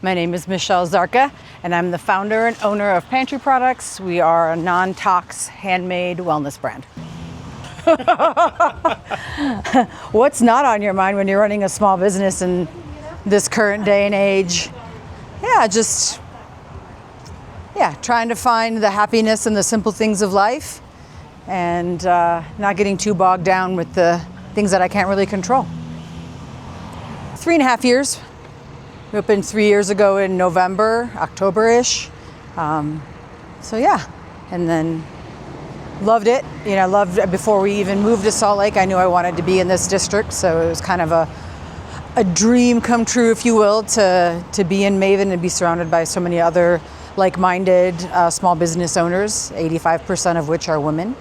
My name is Michelle Czarka, and I'm the founder and owner of Pantry Products. We are a non-tox, handmade wellness brand. What's not on your mind when you're running a small business in this current day and age? Trying to find the happiness in the simple things of life and not getting too bogged down with the things that I can't really control. 3.5 years. We opened 3 years ago in November, October-ish. And then loved it. Loved it before we even moved to Salt Lake. I knew I wanted to be in this district, so it was kind of a dream come true, if you will, to be in Maven and be surrounded by so many other like-minded small business owners, 85% of which are women.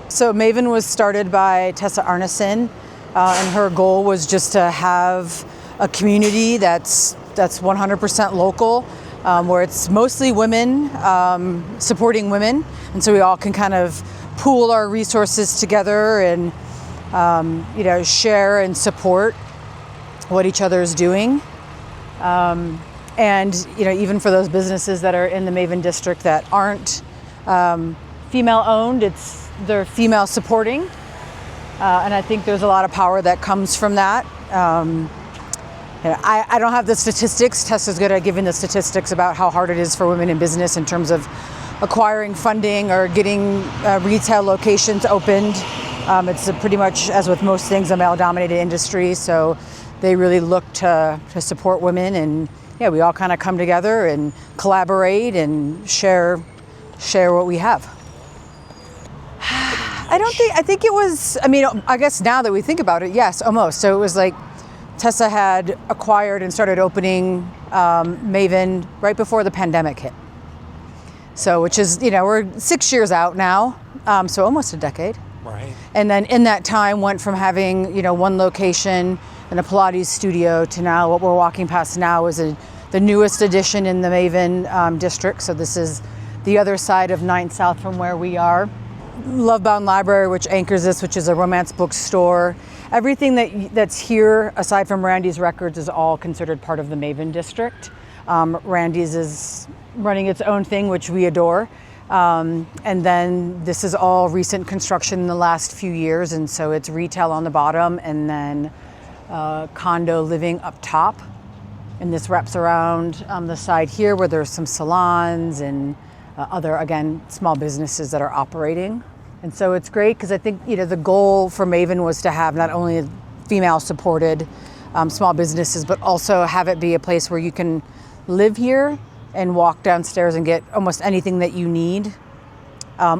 So Maven was started by Tessa Arneson, and her goal was just to have a community that's 100% local, where it's mostly women supporting women, and so we all can kind of pool our resources together and share and support what each other is doing. And even for those businesses that are in the Maven District that aren't female owned, they're female supporting, and I think there's a lot of power that comes from that. I don't have the statistics. Tessa's good at giving the statistics about how hard it is for women in business in terms of acquiring funding or getting retail locations opened. It's pretty much, as with most things, a male-dominated industry, so they really look to support women, and we all kind of come together and collaborate and share what we have. I think it was, I guess now that we think about it, yes, almost. So it was like Tessa had acquired and started opening Maven right before the pandemic hit. So, which is, we're 6 years out now, so almost a decade. Right. And then in that time went from having, one location and a Pilates studio to now what we're walking past now is the newest addition in the Maven District. So this is the other side of 9th South from where we are. Lovebound Library, which anchors this, which is a romance bookstore. Everything that's here, aside from Randy's Records, is all considered part of the Maven District. Randy's is running its own thing, which we adore. And then this is all recent construction in the last few years, and so it's retail on the bottom and then condo living up top. And this wraps around on the side here where there's some salons and other, again, small businesses that are operating. And so it's great because I think, the goal for Maven was to have not only female-supported small businesses, but also have it be a place where you can live here and walk downstairs and get almost anything that you need.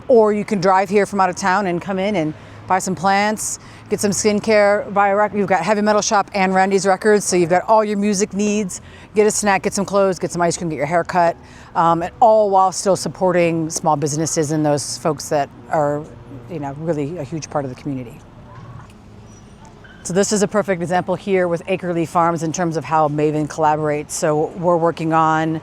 Or you can drive here from out of town and come in and buy some plants, get some skincare, buy a record. You've got Heavy Metal Shop and Randy's Records, so you've got all your music needs. Get a snack, get some clothes, get some ice cream, get your hair cut, and all while still supporting small businesses and those folks that are, really a huge part of the community. So this is a perfect example here with Acreley Farms in terms of how Maven collaborates. So we're working on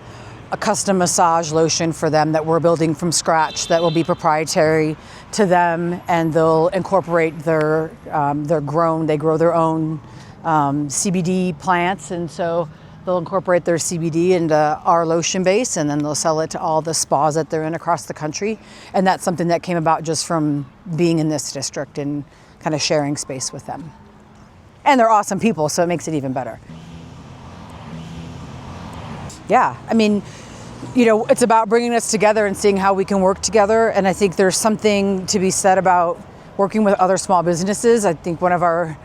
a custom massage lotion for them that we're building from scratch that will be proprietary to them, and they'll incorporate they grow their own CBD plants, and so they'll incorporate their CBD into our lotion base, and then they'll sell it to all the spas that they're in across the country. And that's something that came about just from being in this district and kind of sharing space with them. And they're awesome people, so it makes it even better. Yeah, it's about bringing us together and seeing how we can work together. And I think there's something to be said about working with other small businesses. I think one of our,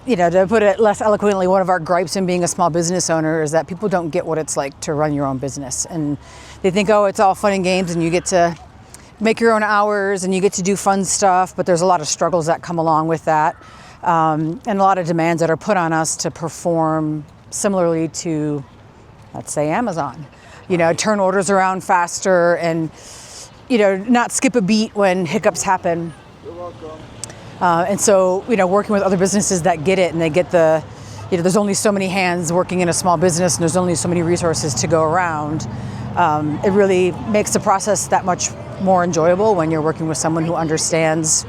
to put it less eloquently, one of our gripes in being a small business owner is that people don't get what it's like to run your own business. And they think, it's all fun and games and you get to make your own hours and you get to do fun stuff, but there's a lot of struggles that come along with that. And a lot of demands that are put on us to perform similarly to, let's say, Amazon. Turn orders around faster and, not skip a beat when hiccups happen. You're welcome. And so, working with other businesses that get it and they get there's only so many hands working in a small business and there's only so many resources to go around. It really makes the process that much more enjoyable when you're working with someone who understands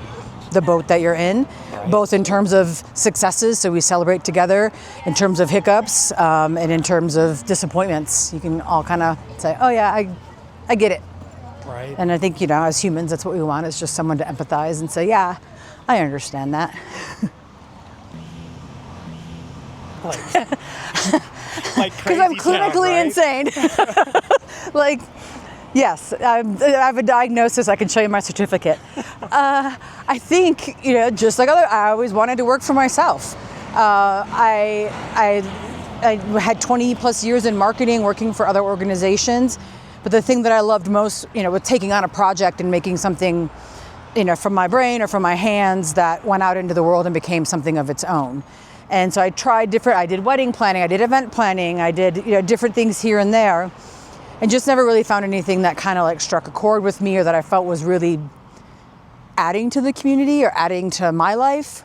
the boat that you're in. both in terms of successes, so we celebrate together, in terms of hiccups, and in terms of disappointments. You can all kind of say, oh yeah, I get it. Right. And I think, as humans, that's what we want, is just someone to empathize and say, yeah, I understand that. Like because I'm clinically insane. Like, yes, I have a diagnosis. I can show you my certificate. I think, just like I always wanted to work for myself. I had 20 plus years in marketing, working for other organizations. But the thing that I loved most, with taking on a project and making something, from my brain or from my hands that went out into the world and became something of its own. And so I tried I did wedding planning, I did event planning, I did, different things here and there, and just never really found anything that kind of like struck a chord with me or that I felt was really adding to the community or adding to my life.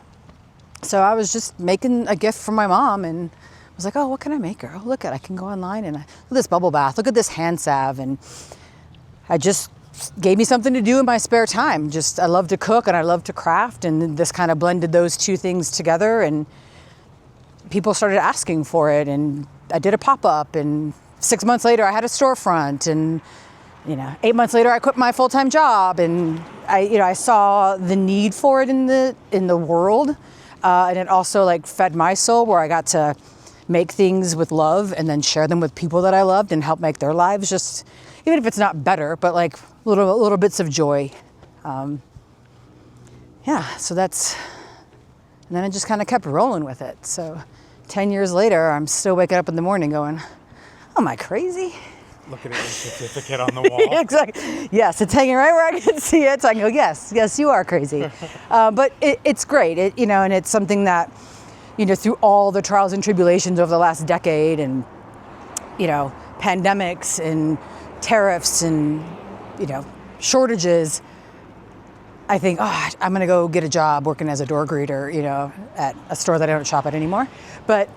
So I was just making a gift for my mom and was like, oh, what can I make her? Oh, look I can go online and look at this bubble bath, look at this hand salve. And I just gave me something to do in my spare time. I love to cook and I love to craft, and this kind of blended those two things together, and people started asking for it, and I did a pop-up, and 6 months later I had a storefront, and 8 months later I quit my full-time job, and I saw the need for it in the world, and it also fed my soul, where I got to make things with love and then share them with people that I loved and help make their lives just, even if it's not better, but little bits of joy. So that's, and then I just kind of kept rolling with it. So 10 years later, I'm still waking up in the morning going, oh, am I crazy? Looking at your certificate on the wall. Exactly. Yes, it's hanging right where I can see it. So I can go, yes, you are crazy. But it's great, and it's something that, through all the trials and tribulations over the last decade, and, pandemics and tariffs and, shortages, I think, I'm going to go get a job working as a door greeter, at a store that I don't shop at anymore. But,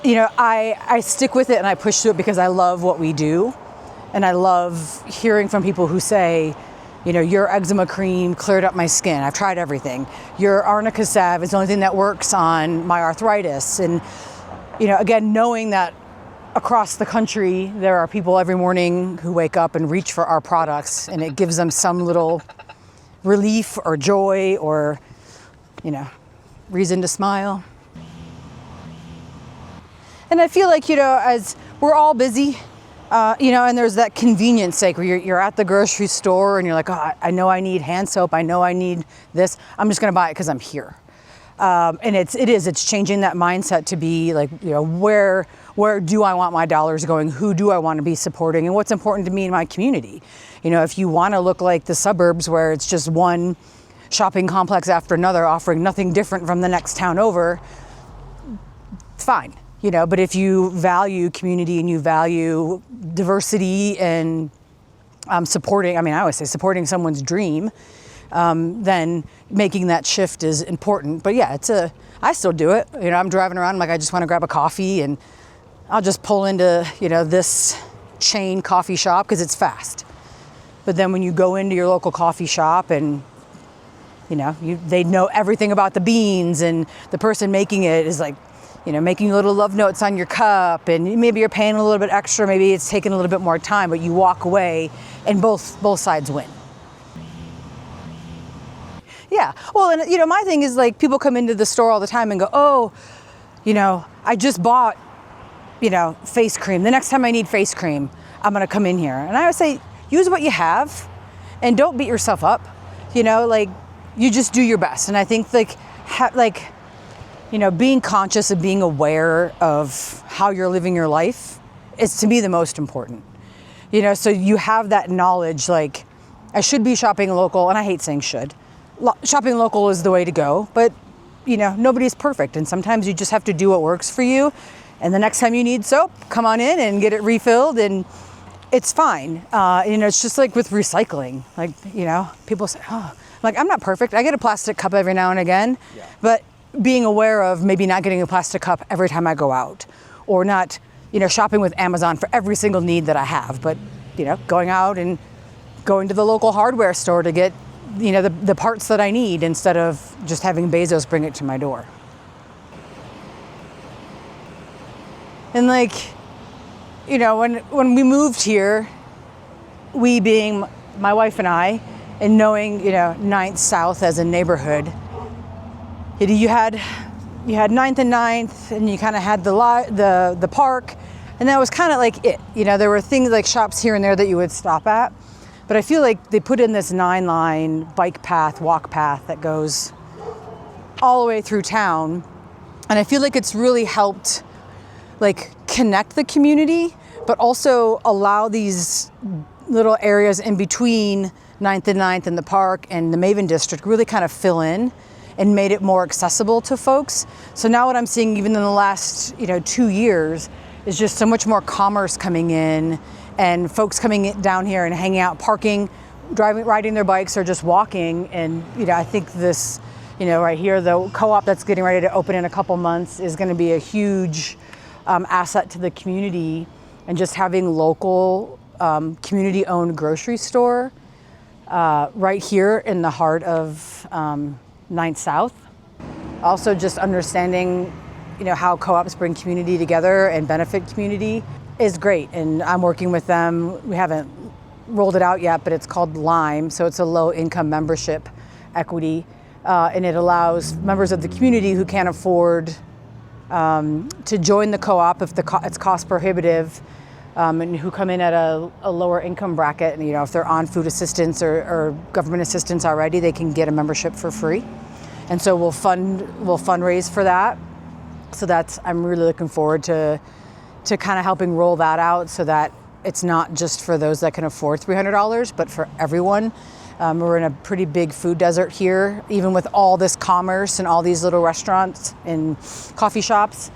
I stick with it and I push through it because I love what we do. And I love hearing from people who say, your eczema cream cleared up my skin. I've tried everything. Your arnica salve is the only thing that works on my arthritis. And, again, knowing that across the country, there are people every morning who wake up and reach for our products, and it gives them some little relief or joy or, reason to smile. And I feel like, as we're all busy, and there's that convenience sake where you're at the grocery store and you're like, oh, I know I need hand soap. I know I need this. I'm just going to buy it because I'm here. And it's changing that mindset to be like, where do I want my dollars going? Who do I want to be supporting? And what's important to me in my community? If you want to look like the suburbs where it's just one shopping complex after another offering nothing different from the next town over, fine. But if you value community and you value diversity and supporting, I always say supporting someone's dream, then making that shift is important. But yeah, I still do it. I'm driving around, I'm like, I just want to grab a coffee, and I'll just pull into, this chain coffee shop because it's fast. But then when you go into your local coffee shop and, they know everything about the beans, and the person making it is like, making little love notes on your cup, and maybe you're paying a little bit extra, maybe it's taking a little bit more time, but you walk away and both sides win. Yeah, well, and my thing is people come into the store all the time and go, oh, I just bought, face cream. The next time I need face cream, I'm gonna come in here. And I would say, use what you have and don't beat yourself up. You just do your best. And I think being conscious and being aware of how you're living your life is, to me, the most important. So you have that knowledge, I should be shopping local, and I hate saying should. Shopping local is the way to go, but nobody's perfect, and sometimes you just have to do what works for you. And the next time you need soap, come on in and get it refilled, and it's fine. It's just like with recycling. People say, oh, I'm not perfect. I get a plastic cup every now and again, but being aware of maybe not getting a plastic cup every time I go out, or not, shopping with Amazon for every single need that I have, but, going out and going to the local hardware store to get the parts that I need instead of just having Bezos bring it to my door. And like, when we moved here, we being my wife and I, and knowing, 9th South as a neighborhood, you had 9th and 9th, and you kind of had the park, and that was kind of like it. There were things like shops here and there that you would stop at, but I feel like they put in this 9-line bike path, walk path that goes all the way through town, and I feel like it's really helped like connect the community, but also allow these little areas in between 9th and 9th and the park and the Maven District really kind of fill in and made it more accessible to folks. So now what I'm seeing even in the last 2 years is just so much more commerce coming in, and folks coming down here and hanging out, parking, riding their bikes, or just walking. And I think this, right here, the co-op that's getting ready to open in a couple months is going to be a huge asset to the community, and just having local community-owned grocery store right here in the heart of 9th South. Also just understanding, how co-ops bring community together and benefit community is great. And I'm working with them. We haven't rolled it out yet, but it's called Lime. So it's a low income membership equity. And it allows members of the community who can't afford to join the co-op if it's cost prohibitive, and who come in at a lower income bracket. And, if they're on food assistance or government assistance already, they can get a membership for free. And so we'll fundraise for that. So I'm really looking forward to kind of helping roll that out, so that it's not just for those that can afford $300, but for everyone. We're in a pretty big food desert here, even with all this commerce and all these little restaurants and coffee shops.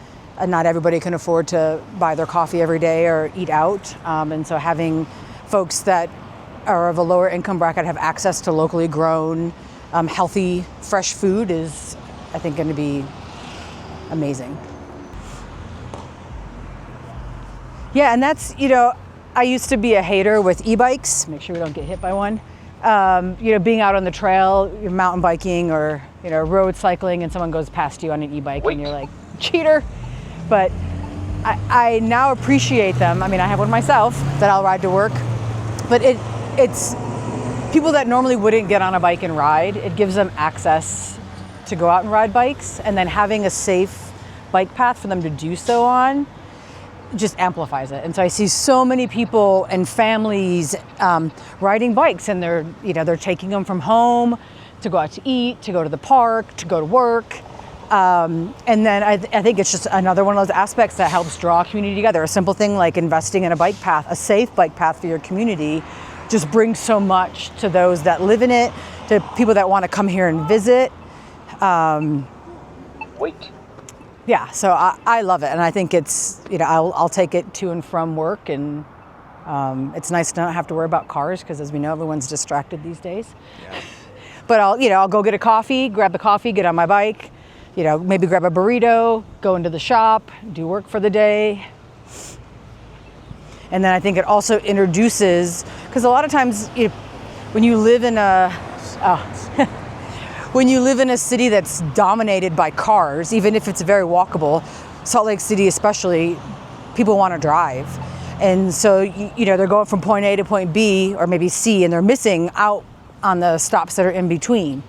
Not everybody can afford to buy their coffee every day or eat out. And so having folks that are of a lower income bracket have access to locally grown, healthy, fresh food is, I think, going to be amazing. Yeah, and that's, I used to be a hater with e-bikes. Make sure we don't get hit by one. Being out on the trail, you're mountain biking or, road cycling, and someone goes past you on an e-bike and you're like, cheater. But I now appreciate them. I mean, I have one myself that I'll ride to work, but it's people that normally wouldn't get on a bike and ride. It gives them access to go out and ride bikes, and then having a safe bike path for them to do so on just amplifies it. And so I see so many people and families riding bikes, and they're taking them from home to go out to eat, to go to the park, to go to work. And then I think it's just another one of those aspects that helps draw community together. A simple thing like investing in a bike path, a safe bike path for your community, just brings so much to those that live in it, to people that want to come here and visit. Yeah, so I love it, and I think it's, I'll take it to and from work, and it's nice to not have to worry about cars, because as we know, everyone's distracted these days. Yeah. But I'll go get a coffee, grab the coffee, get on my bike, maybe grab a burrito, go into the shop, do work for the day. And then I think it also introduces, because a lot of times when you live in when you live in a city that's dominated by cars, even if it's very walkable, Salt Lake City especially, people want to drive. And so, they're going from point A to point B, or maybe C, and they're missing out on the stops that are in between.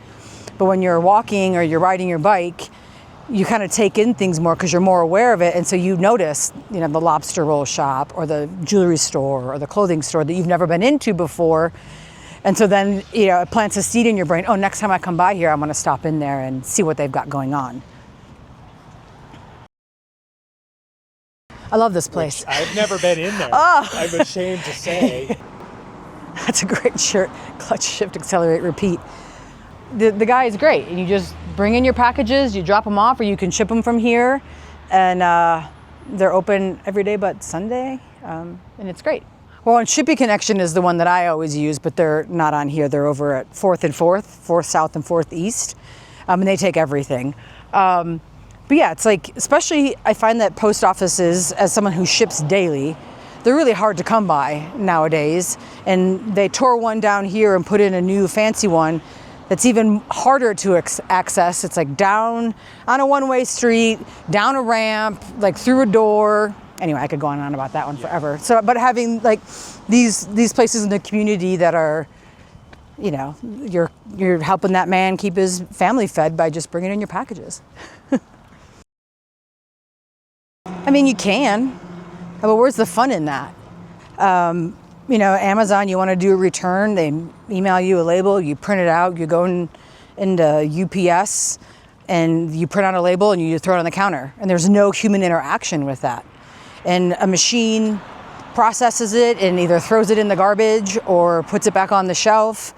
But when you're walking or you're riding your bike, you kind of take in things more because you're more aware of it. And so you notice, the lobster roll shop or the jewelry store or the clothing store that you've never been into before. And so then, it plants a seed in your brain. Oh, next time I come by here, I'm going to stop in there and see what they've got going on. I love this place. I've never been in there. Oh. I'm ashamed to say. That's a great shirt. Clutch, shift, accelerate, repeat. The guy is great. And you just bring in your packages, you drop them off, or you can ship them from here. And they're open every day but Sunday. And it's great. Well, and Shippy Connection is the one that I always use, but they're not on here. They're over at 4th and 4th, 4th South and 4th East, and they take everything. But yeah, it's like, especially I find that post offices, as someone who ships daily, they're really hard to come by nowadays. And they tore one down here and put in a new fancy one. that's even harder to access. It's like down on a one-way street, down a ramp, like through a door. Anyway, I could go on and on about that one forever. So, but having like these places in the community that are, you know, you're helping that man keep his family fed by just bringing in your packages. I mean, you can, but where's the fun in that? You know, Amazon, you want to do a return, they email you a label, you print it out, you go into UPS and you print out a label and you throw it on the counter. And there's no human interaction with that. And a machine processes it and either throws it in the garbage or puts it back on the shelf.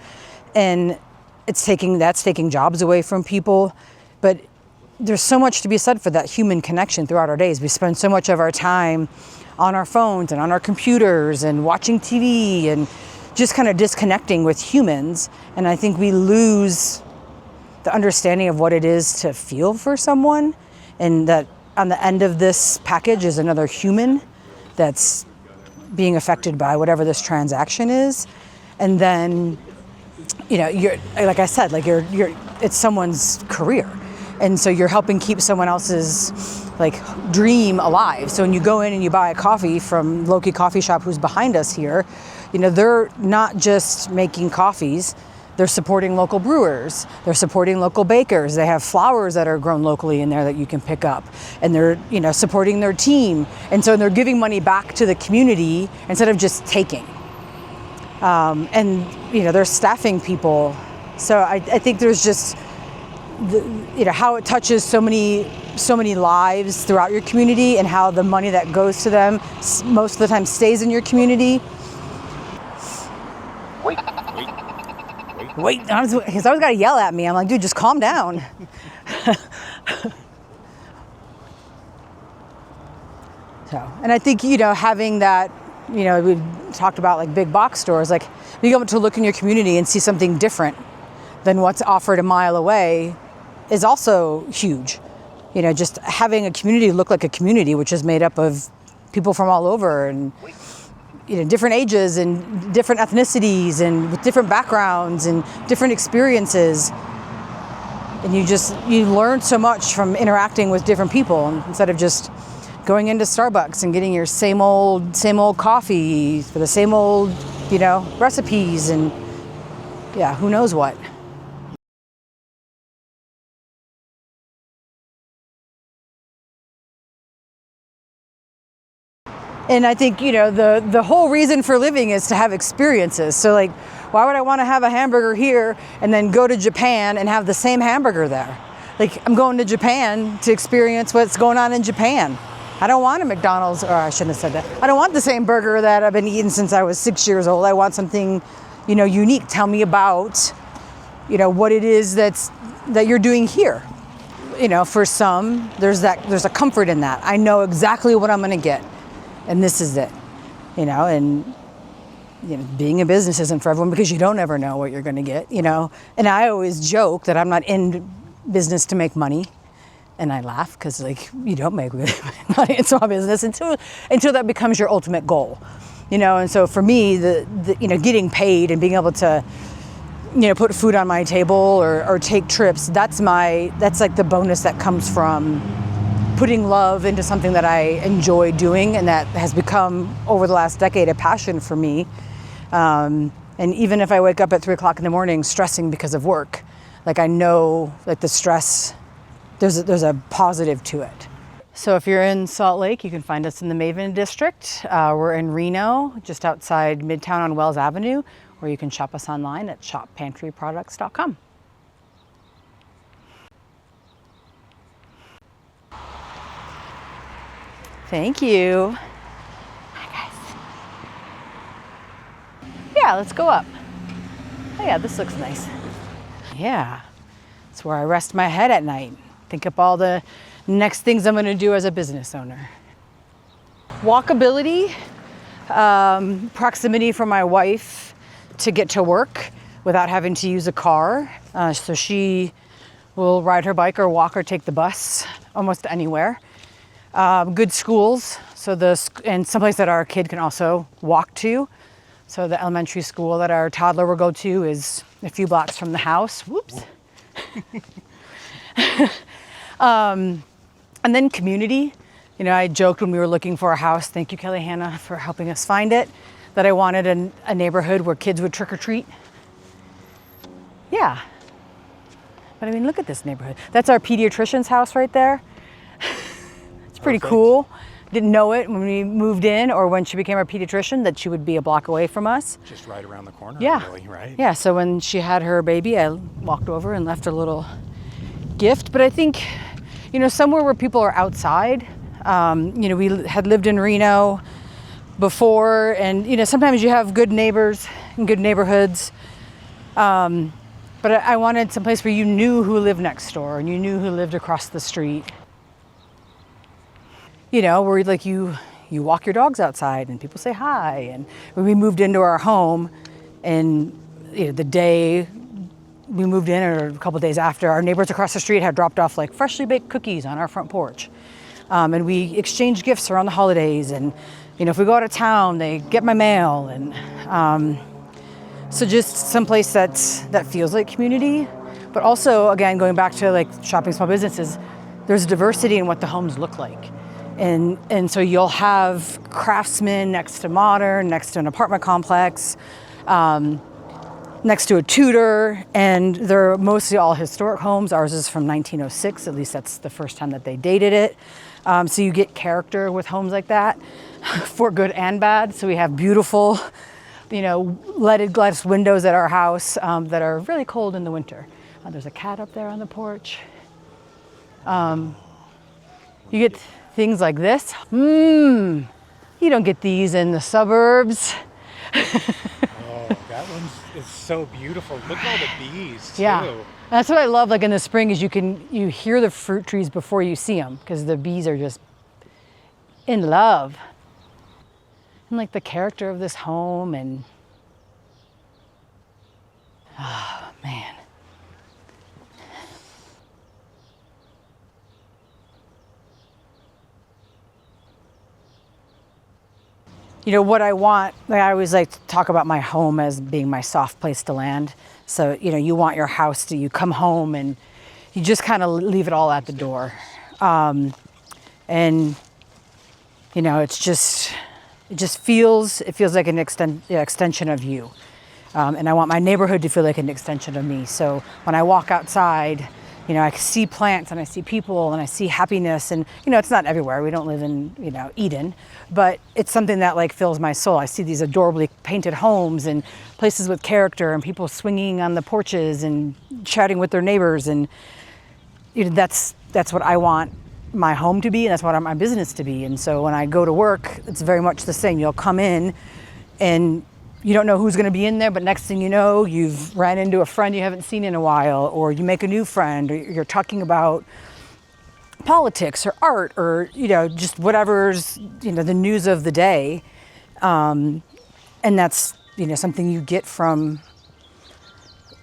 And that's taking jobs away from people. But there's so much to be said for that human connection throughout our days. We spend so much of our time on our phones and on our computers and watching TV and just kind of disconnecting with humans. And I think we lose the understanding of what it is to feel for someone, and that on the end of this package is another human that's being affected by whatever this transaction is. And then, you know, you're, like I said, like it's someone's career. And so you're helping keep someone else's like dream alive. So when you go in and you buy a coffee from Loki Coffee Shop, who's behind us here, you know, they're not just making coffees, they're supporting local brewers, they're supporting local bakers, they have flowers that are grown locally in there that you can pick up, and they're, you know, supporting their team. And so they're giving money back to the community instead of just taking. And, you know, they're staffing people. So I think there's just, you know, how it touches so many lives throughout your community, and how the money that goes to them most of the time stays in your community. Wait, he's always got to yell at me. I'm like, dude, just calm down. So, and I think, you know, having that, you know, we talked about like big box stores, like being able to look in your community and see something different than what's offered a mile away is also huge. You know, just having a community look like a community, which is made up of people from all over, and, you know, different ages and different ethnicities and with different backgrounds and different experiences. And you learn so much from interacting with different people, instead of just going into Starbucks and getting your same old coffee for the same old, you know, recipes and yeah, who knows what. And I think, you know, the whole reason for living is to have experiences. So like, why would I want to have a hamburger here and then go to Japan and have the same hamburger there? Like, I'm going to Japan to experience what's going on in Japan. I don't want a McDonald's, or I shouldn't have said that. I don't want the same burger that I've been eating since I was 6 years old. I want something, you know, unique. Tell me about, you know, what it is that you're doing here. You know, for some, there's a comfort in that. I know exactly what I'm going to get. And this is it, you know, and, you know, being in business isn't for everyone because you don't ever know what you're going to get, you know. And I always joke that I'm not in business to make money. And I laugh because, like, you don't make money in small business until that becomes your ultimate goal, you know. And so for me, the you know, getting paid and being able to, you know, put food on my table or take trips, that's like the bonus that comes from putting love into something that I enjoy doing, and that has become over the last decade a passion for me. And even if I wake up at 3 o'clock in the morning stressing because of work, like, I know, like, the stress, there's a positive to it. So if you're in Salt Lake, you can find us in the Maven District. We're in Reno, just outside Midtown on Wells Avenue, or you can shop us online at shoppantryproducts.com. Thank you. Hi, guys. Yeah, let's go up. Oh yeah, this looks nice. Yeah, it's where I rest my head at night. Think up all the next things I'm gonna do as a business owner. Walkability, proximity for my wife to get to work without having to use a car. So she will ride her bike or walk or take the bus almost anywhere. Good schools, and someplace that our kid can also walk to. So the elementary school that our toddler will go to is a few blocks from the house. Whoops. And then community. You know, I joked when we were looking for a house, thank you, Kelly Hannah, for helping us find it, that I wanted a neighborhood where kids would trick or treat. Yeah. But I mean, look at this neighborhood. That's our pediatrician's house right there. It's pretty cool. Didn't know it when we moved in or when she became our pediatrician that she would be a block away from us. Just right around the corner, Yeah. really, right? Yeah, so when she had her baby, I walked over and left a little gift. But I think, you know, somewhere where people are outside. You know, we had lived in Reno before, and, you know, sometimes you have good neighbors and good neighborhoods. But I wanted some place where you knew who lived next door and you knew who lived across the street. You know, where like you walk your dogs outside and people say hi. And when we moved into our home, and you know, the day we moved in or a couple of days after, our neighbors across the street had dropped off like freshly baked cookies on our front porch. And we exchanged gifts around the holidays. And, you know, if we go out of town, they get my mail. And so just someplace that feels like community. But also, again, going back to like shopping small businesses, there's diversity in what the homes look like. And so you'll have craftsmen next to modern, next to an apartment complex, next to a Tudor, and they're mostly all historic homes. Ours is from 1906, at least that's the first time that they dated it. So you get character with homes like that, for good and bad. So we have beautiful, you know, leaded glass windows at our house that are really cold in the winter. There's a cat up there on the porch. You get things like this. You don't get these in the suburbs. Oh, that one is so beautiful. Look at all the bees, too. Yeah, that's what I love. Like in the spring, is you hear the fruit trees before you see them because the bees are just in love. And like the character of this home, and oh man. You know, what I want, like I always like to talk about my home as being my soft place to land. So, you know, you want your house you come home and you just kind of leave it all at the door. And, you know, it just feels like an extension of you. And I want my neighborhood to feel like an extension of me. So when I walk outside, you know, I see plants and I see people and I see happiness, and, you know, it's not everywhere. We don't live in, you know, Eden, but it's something that like fills my soul. I see these adorably painted homes and places with character and people swinging on the porches and chatting with their neighbors. And, you know, that's what I want my home to be, and that's what I want my business to be. And so when I go to work, it's very much the same. You'll come in and you don't know who's going to be in there, but next thing you know, you've ran into a friend you haven't seen in a while, or you make a new friend, or you're talking about politics or art or, you know, just whatever's, you know, the news of the day. And that's, you know, something you get from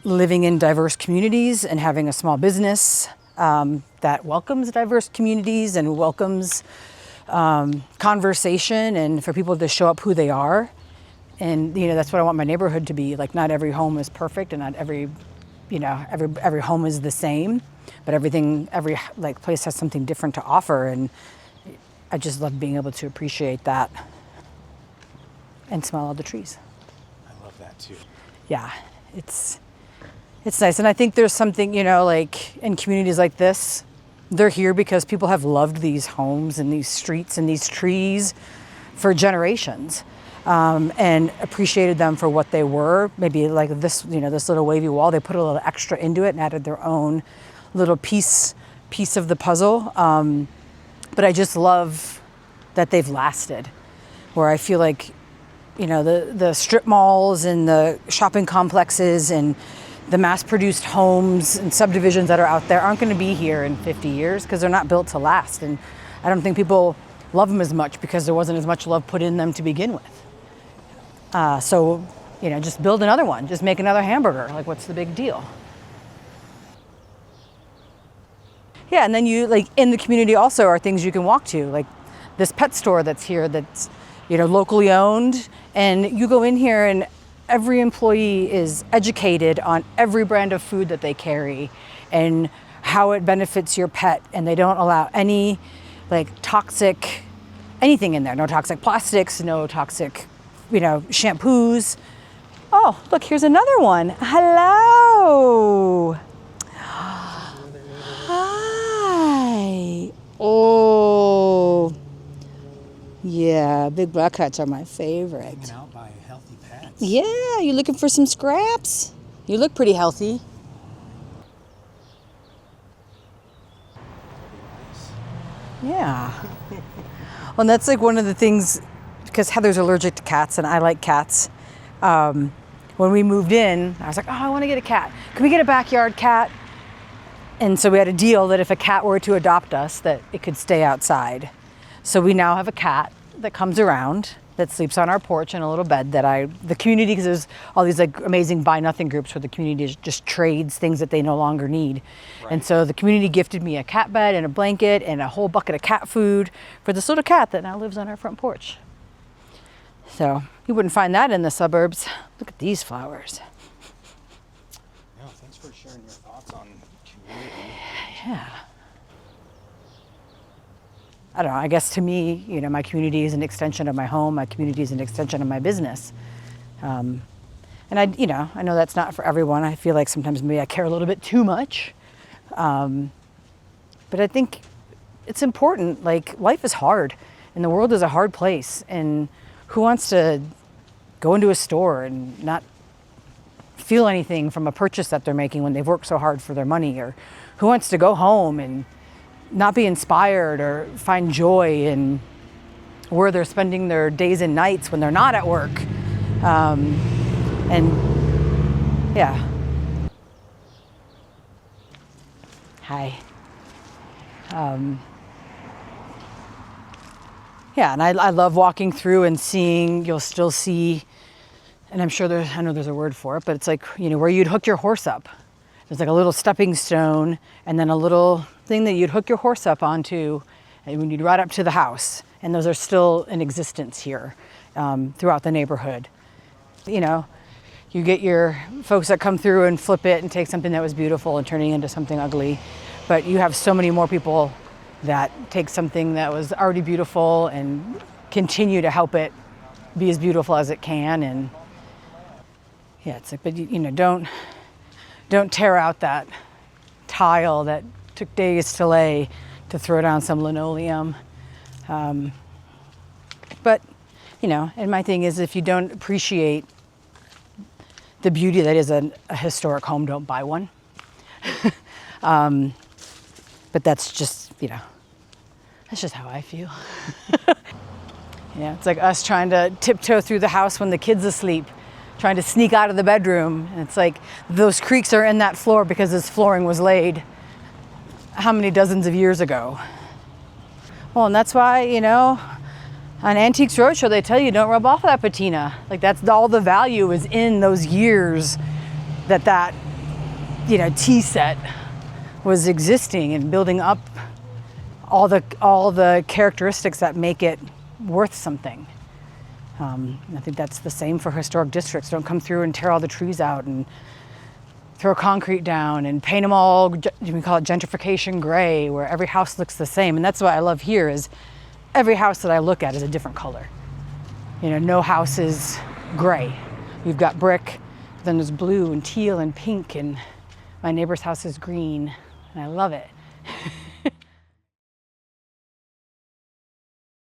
living in diverse communities and having a small business that welcomes diverse communities and welcomes conversation and for people to show up who they are. And, you know, that's what I want my neighborhood to be. Like, not every home is perfect, and not every, you know, every home is the same, but every like place has something different to offer. And I just love being able to appreciate that and smell all the trees. I love that too. Yeah, it's nice. And I think there's something, you know, like in communities like this, they're here because people have loved these homes and these streets and these trees for generations. And appreciated them for what they were. Maybe like this, you know, this little wavy wall, they put a little extra into it and added their own little piece of the puzzle. But I just love that they've lasted, where I feel like, you know, the strip malls and the shopping complexes and the mass-produced homes and subdivisions that are out there aren't going to be here in 50 years because they're not built to last. And I don't think people love them as much because there wasn't as much love put in them to begin with. So, you know, just build another one. Just make another hamburger. Like, what's the big deal? Yeah, and then you, like, in the community also are things you can walk to. Like this pet store that's here that's, locally owned. And you go in here and every employee is educated on every brand of food that they carry and how it benefits your pet. And they don't allow any toxic anything in there. No toxic plastics, no toxic, shampoos. Oh, look, here's another one. Hello. Hi. Oh. Yeah, big black cats are my favorite. Hanging out by healthy pets. Yeah, you looking for some scraps? You look pretty healthy. Yeah. Well, and that's one of the things, because Heather's allergic to cats and I like cats. When we moved in, I was like, oh, I want to get a cat. Can we get a backyard cat? And so we had a deal that if a cat were to adopt us, that it could stay outside. So we now have a cat that comes around, that sleeps on our porch in a little bed that the community, because there's all these amazing buy nothing groups where the community just trades things that they no longer need. Right. And so the community gifted me a cat bed and a blanket and a whole bucket of cat food for this little cat that now lives on our front porch. So you wouldn't find that in the suburbs. Look at these flowers. Yeah, thanks for sharing your thoughts on community. Yeah. I don't know, I guess to me, my community is an extension of my home. My community is an extension of my business. And I know that's not for everyone. I feel like sometimes maybe I care a little bit too much. But I think it's important. Life is hard and the world is a hard place. And who wants to go into a store and not feel anything from a purchase that they're making when they've worked so hard for their money? Or who wants to go home and not be inspired or find joy in where they're spending their days and nights when they're not at work? And yeah. Hi. Yeah, and I love walking through and seeing, you'll still see, and I'm sure I know there's a word for it, but it's where you'd hook your horse up. There's a little stepping stone and then a little thing that you'd hook your horse up onto and when you'd ride up to the house. And those are still in existence here throughout the neighborhood. You get your folks that come through and flip it and take something that was beautiful and turning it into something ugly. But you have so many more people that take something that was already beautiful and continue to help it be as beautiful as it can. And yeah, it's but don't tear out that tile that took days to lay to throw down some linoleum. But, and my thing is if you don't appreciate the beauty that is a historic home, don't buy one. But that's just, that's just how I feel. It's like us trying to tiptoe through the house when the kid's asleep, trying to sneak out of the bedroom. And it's like those creaks are in that floor because this flooring was laid how many dozens of years ago. Well, and that's why, on Antiques Roadshow, they tell you don't rub off that patina. That's all the value is in those years that tea set was existing and building up all the characteristics that make it worth something. I think that's the same for historic districts. Don't come through and tear all the trees out and throw concrete down and paint them all, we call it gentrification gray, where every house looks the same. And that's what I love here is every house that I look at is a different color. No house is gray. You've got brick, then there's blue and teal and pink, and my neighbor's house is green, and I love it.